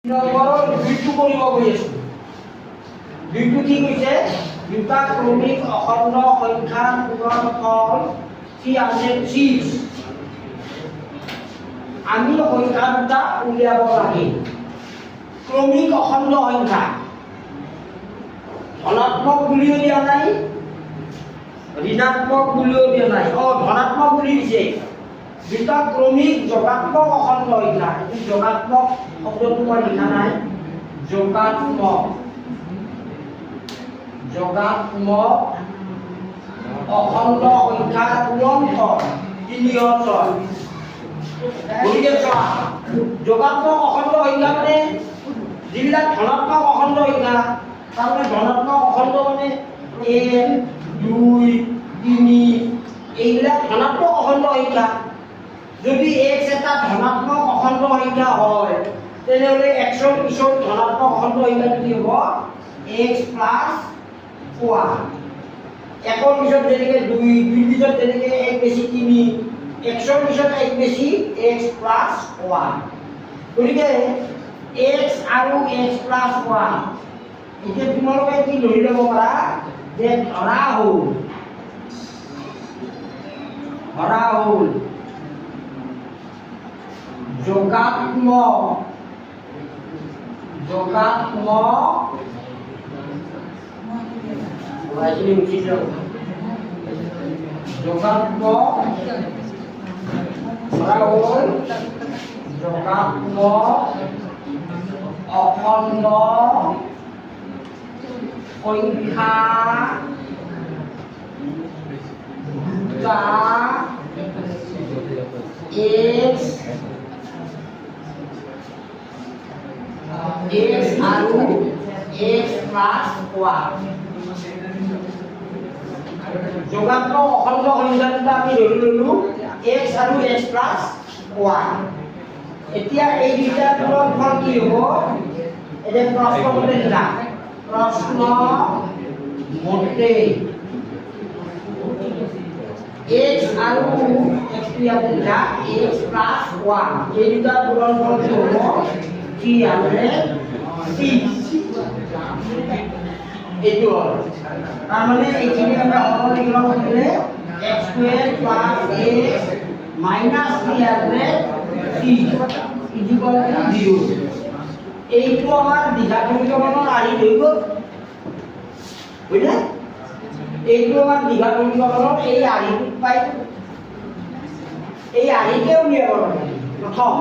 নম্বৰৰ দুইটো কৰিব গৈ আছো। দুইটো কি কৈছে? দুটা ক্ৰমিক অখণ্ড সংখ্যাৰ গুণনফল 306। আমি সংখ্যা দুটা উলিয়াব লাগে। ক্ৰমিক অখণ্ড সংখ্যা ধনাত্মক বুলিও দিয়া নাই, ঋণাত্মক বুলিও দিয়া নাই। ধনাত্মক বুলি দিছে। দুটা ক্ৰমিক যোগাত্মক অখণ্ড সংখ্যা। এই যোগাত্মক শব্দটো মই লিখা নাই। যোগাত্মক অখণ্ড সংখ্যাৰ গুণনফল 306। গতিকে চোৱা, যোগাত্মক অখণ্ড সংখ্যা মানে যিবিলাক ধনাত্মক অখণ্ড সংখ্যা, তাৰমানে ধনাত্মক অখণ্ড মানে 1, 2, 3 এইবিলাক ধনাত্মক অখণ্ড সংখ্যা। যদি x এটা ধনাত্মক অখণ্ড সংখ্যা হয়, তেনেহ'লে x ৰ পিছত ধনাত্মক অখণ্ড সংখ্যাটো কি হ'ব? x plus 1। একৰ পিছত যেনেকৈ 2, 2 পিছত যেনেকৈ 1 বেছি 3, x ৰ পিছত 1 বেছি x প্লাছ 1। গতিকে x আৰু x প্লাছ 1 এতিয়া তোমালোকে কি ধৰি ল'ব পাৰা যে ধৰা হ'ল যোগাত্মক অখণ্ড সংখ্যা দুটা x আৰু x প্লাছ 1। যোগাত্মক অখণ্ড সংখ্যা দুটা আমি ধৰি ল'লো x আৰু x প্লাছ 1। এতিয়া এই দুটা গুণনফল কি হ'ব? এতিয়া প্ৰশ্ন মতে লিখা। প্ৰশ্ন মতে x আৰু x ইয়াতে লিখা x প্লাছ 1 এই দুটা গুণনফল কি হ'ব? 306। এইটো হ'ল তাৰমানে এইখিনি আমৰা সৰল লিখব পাৰলে x square plus x minus 303 equal to 0। এইটো আমাৰ দ্বিঘাত সমীকৰণৰ আৰি ধৰিব বুঝলে? এইটো আমাৰ দ্বিঘাত সমীকৰণৰ এই আৰিটো পাই এই আৰিকে উলিয়াব লাগে প্ৰথম।